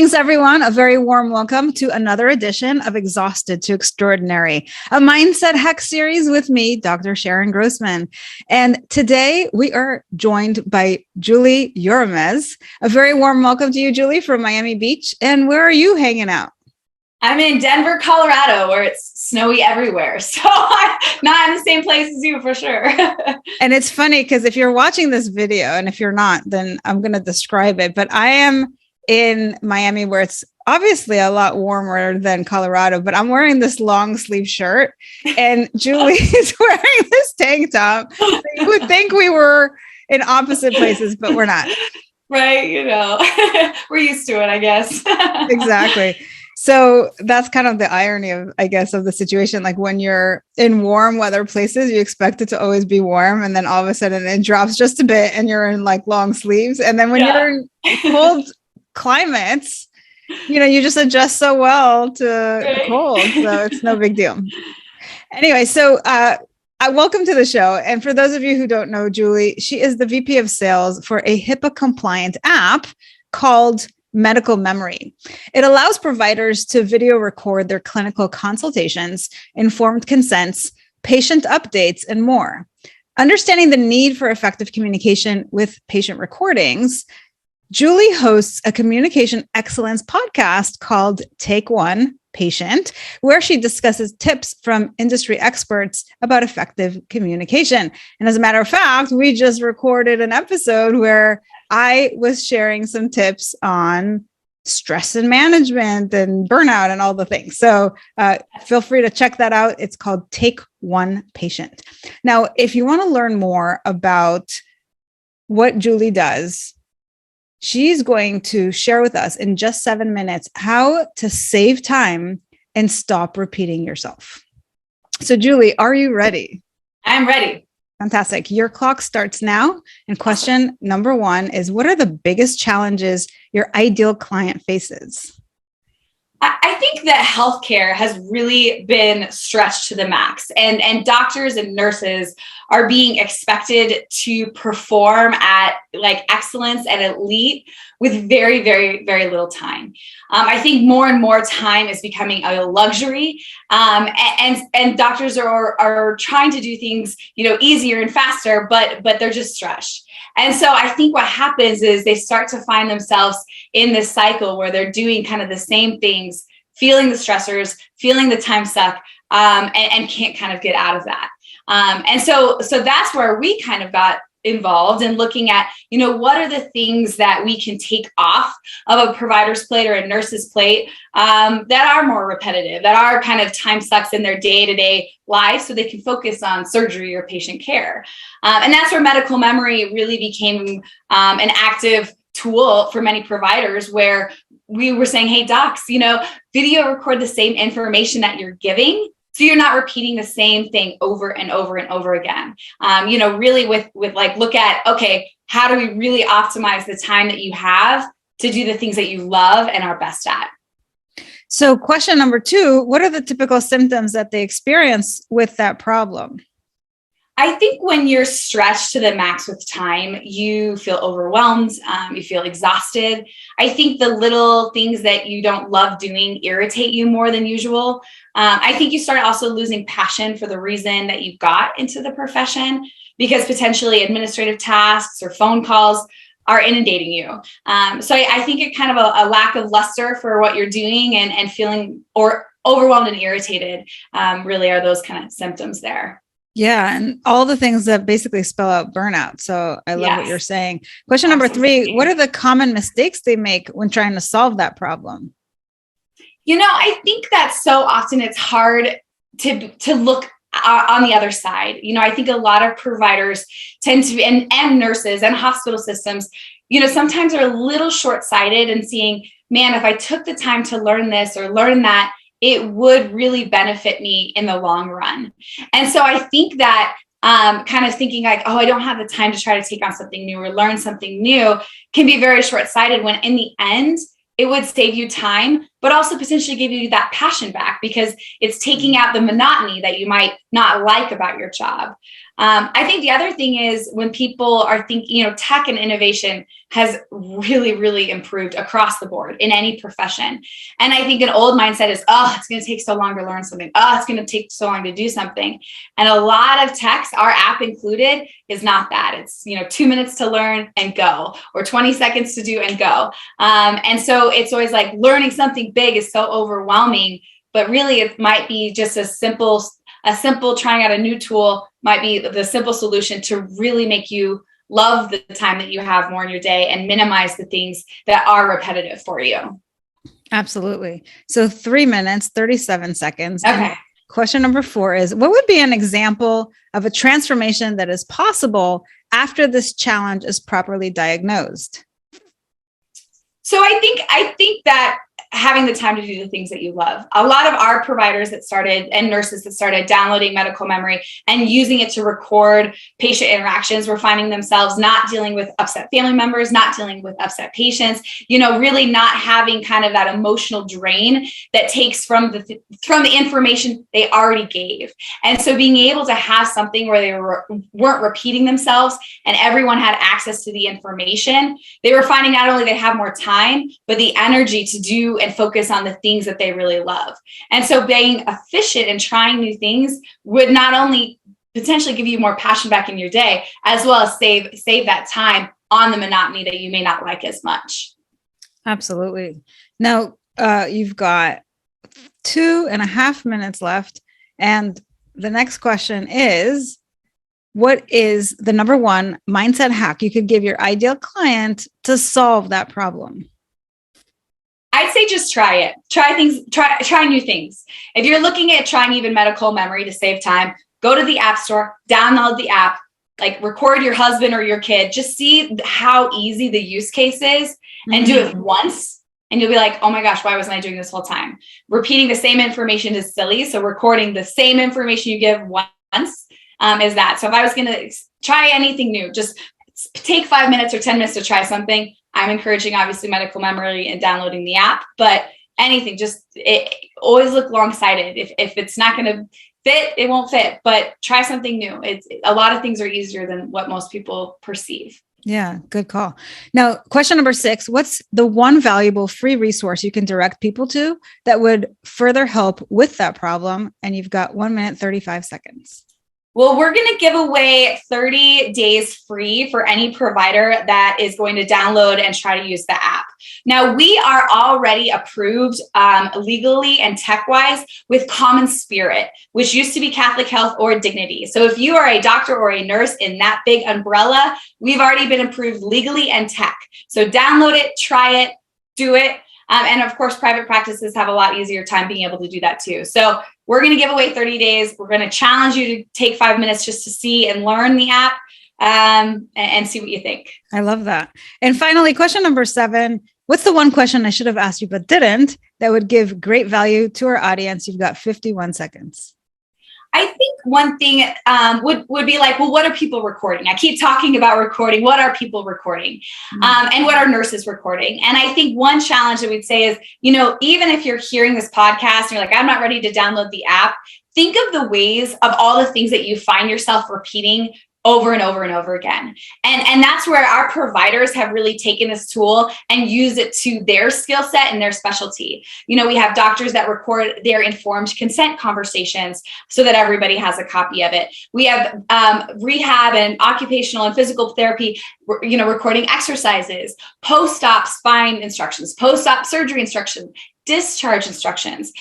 Greetings, everyone. A very warm welcome to another edition of Exhausted to Extraordinary, a mindset hack series with me, Dr. Sharon Grossman. And today we are joined by Julie Uramez. A very warm welcome to you, Julie, from Miami Beach. And where are you hanging out? I'm in Denver, Colorado, where it's snowy everywhere. So I'm not in the same place as you for sure. And it's funny because if you're watching this video, and if you're not, then I'm going to describe it. But I am in Miami, where it's obviously a lot warmer than Colorado, but I'm wearing this long sleeve shirt and Julie is wearing this tank top. So you would think we were in opposite places, but we're not. Right. We're used to it, I guess. Exactly. So that's kind of the irony of, I guess, of the situation. Like when you're in warm weather places, you expect it to always be warm. And then all of a sudden it drops just a bit and you're in like long sleeves. And then when you're in cold climates, you just adjust so well to the cold. So it's no big deal. Anyway, so I welcome to the show. And for those of you who don't know Julie, she is the VP of Sales for a HIPAA compliant app called Medical Memory. It allows providers to video record their clinical consultations, informed consents, patient updates, and more. Understanding the need for effective communication with patient recordings, Julie hosts a communication excellence podcast called Take One Patient, where she discusses tips from industry experts about effective communication. And as a matter of fact, we just recorded an episode where I was sharing some tips on stress and management and burnout and all the things. So feel free to check that out. It's called Take One Patient. Now, if you want to learn more about what Julie does, she's going to share with us in just 7 minutes how to save time and stop repeating yourself. So Julie, are you ready? I'm ready. Fantastic. Your clock starts now. And question number 1 is, what are the biggest challenges your ideal client faces? I think that healthcare has really been stretched to the max, and doctors and nurses are being expected to perform at like excellence and elite with very, very, very little time. I think more and more time is becoming a luxury, and doctors are trying to do things, easier and faster, but they're just stretched. And so I think what happens is they start to find themselves in this cycle where they're doing kind of the same things, feeling the stressors, feeling the time suck, and can't kind of get out of that. And so that's where we kind of got involved in looking at, what are the things that we can take off of a provider's plate or a nurse's plate that are more repetitive, that are kind of time sucks in their day-to-day life, so they can focus on surgery or patient care. And that's where medical memory really became an active tool for many providers, where we were saying, hey, docs, video record the same information that you're giving, so you're not repeating the same thing over and over and over again. Really with like, look at, okay, how do we really optimize the time that you have to do the things that you love and are best at? So question number 2, what are the typical symptoms that they experience with that problem? I think when you're stretched to the max with time, you feel overwhelmed, you feel exhausted. I think the little things that you don't love doing irritate you more than usual. I think you start also losing passion for the reason that you got into the profession, because potentially administrative tasks or phone calls are inundating you. So I think it kind of a lack of luster for what you're doing and feeling or overwhelmed and irritated really are those kind of symptoms there. Yeah. And all the things that basically spell out burnout. So I love what you're saying. Question number 3, what are the common mistakes they make when trying to solve that problem? I think that so often it's hard to look on the other side. I think a lot of providers tend to, and nurses and hospital systems, sometimes are a little short-sighted and seeing, man, if I took the time to learn this or learn that, it would really benefit me in the long run. And so I think that kind of thinking like, oh, I don't have the time to try to take on something new or learn something new can be very short-sighted, when in the end, it would save you time but also potentially give you that passion back because it's taking out the monotony that you might not like about your job. I think the other thing is when people are thinking, tech and innovation has really, really improved across the board in any profession. And I think an old mindset is, it's going to take so long to learn something. It's going to take so long to do something. And a lot of techs, our app included, is not that. It's, 2 minutes to learn and go, or 20 seconds to do and go. And so it's always like learning something big is so overwhelming, but really it might be just a simple trying out a new tool might be the simple solution to really make you love the time that you have more in your day and minimize the things that are repetitive for you. Absolutely. So 3 minutes, 37 seconds. Okay. And question number 4 is, what would be an example of a transformation that is possible after this challenge is properly diagnosed? So I think that having the time to do the things that you love. A lot of our providers and nurses that started downloading medical memory and using it to record patient interactions were finding themselves not dealing with upset family members, not dealing with upset patients, really not having kind of that emotional drain that takes from the information they already gave. And so being able to have something where they weren't repeating themselves and everyone had access to the information, they were finding not only they have more time, but the energy to do and focus on the things that they really love. And so being efficient and trying new things would not only potentially give you more passion back in your day, as well as save that time on the monotony that you may not like as much. Absolutely. Now, you've got 2.5 minutes left. And the next question is, what is the number one mindset hack you could give your ideal client to solve that problem? I'd say just try it. Try things, try new things. If you're looking at trying even medical memory to save time, go to the app store, download the app, like record your husband or your kid, just see how easy the use case is and do it once. And you'll be like, oh my gosh, why wasn't I doing this whole time? Repeating the same information is silly. So recording the same information you give once is that. So if I was going to try anything new, just take 5 minutes or 10 minutes to try something. I'm encouraging obviously medical memory and downloading the app, but anything, always look long-sighted. If it's not going to fit, it won't fit, but try something new. A lot of things are easier than what most people perceive. Yeah, good call. Now, question number 6, what's the one valuable free resource you can direct people to that would further help with that problem? And you've got 1 minute, 35 seconds. Well, we're going to give away 30 days free for any provider that is going to download and try to use the app. Now, we are already approved legally and tech-wise with Common Spirit, which used to be Catholic Health or Dignity. So if you are a doctor or a nurse in that big umbrella, we've already been approved legally and tech. So download it, try it, do it. And of course, private practices have a lot easier time being able to do that too. So we're going to give away 30 days. We're going to challenge you to take 5 minutes just to see and learn the app and see what you think. I love that. And finally, question number 7, what's the one question I should have asked you but didn't that would give great value to our audience? You've got 51 seconds. I think one thing would be like, well, what are people recording? I keep talking about recording. What are people recording? And what are nurses recording? And I think one challenge that we'd say is, even if you're hearing this podcast and you're like, I'm not ready to download the app, think of the ways of all the things that you find yourself repeating over and over and over again. And that's where our providers have really taken this tool and used it to their skill set and their specialty. We have doctors that record their informed consent conversations so that everybody has a copy of it. We have rehab and occupational and physical therapy, recording exercises, post-op spine instructions, post-op surgery instructions, discharge instructions,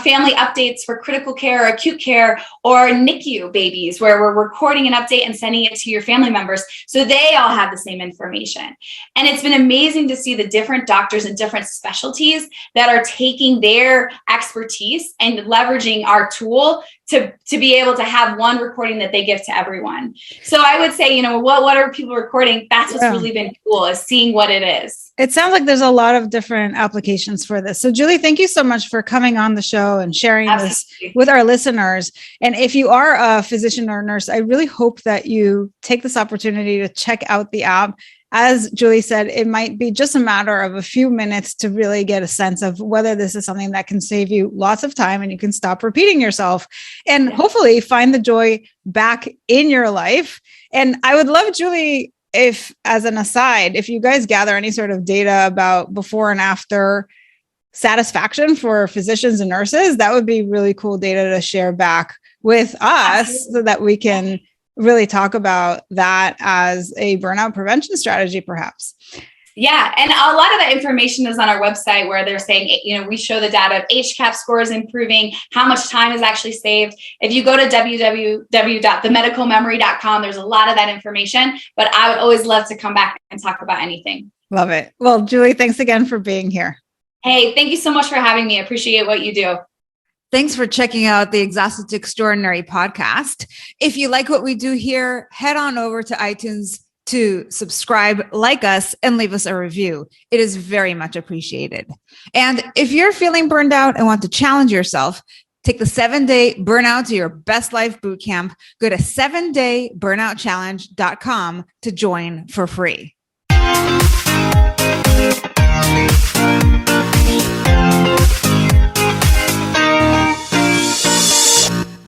family updates for critical care, acute care, or NICU babies, where we're recording an update and sending it to your family members so they all have the same information. And it's been amazing to see the different doctors and different specialties that are taking their expertise and leveraging our tool to be able to have one recording that they give to everyone. So I would say, what are people recording? That's what's really been cool, is seeing what it is. It sounds like there's a lot of different applications for this. So Julie, thank you so much for coming on the show and sharing this with our listeners. And if you are a physician or a nurse, I really hope that you take this opportunity to check out the app as Julie said, it might be just a matter of a few minutes to really get a sense of whether this is something that can save you lots of time and you can stop repeating yourself and hopefully find the joy back in your life. And I would love, Julie, if as an aside, if you guys gather any sort of data about before and after satisfaction for physicians and nurses, that would be really cool data to share back with us so that we can really talk about that as a burnout prevention strategy, perhaps. Yeah. And a lot of that information is on our website where they're saying, we show the data of HCAP scores improving, how much time is actually saved. If you go to www.themedicalmemory.com, there's a lot of that information, but I would always love to come back and talk about anything. Love it. Well, Julie, thanks again for being here. Hey, thank you so much for having me. I appreciate what you do. Thanks for checking out the Exhausted to Extraordinary podcast. If you like what we do here, head on over to iTunes to subscribe, like us, and leave us a review. It is very much appreciated. And if you're feeling burned out and want to challenge yourself, take the 7-day Burnout to Your Best Life Bootcamp. Go to 7dayburnouchallenge.com to join for free.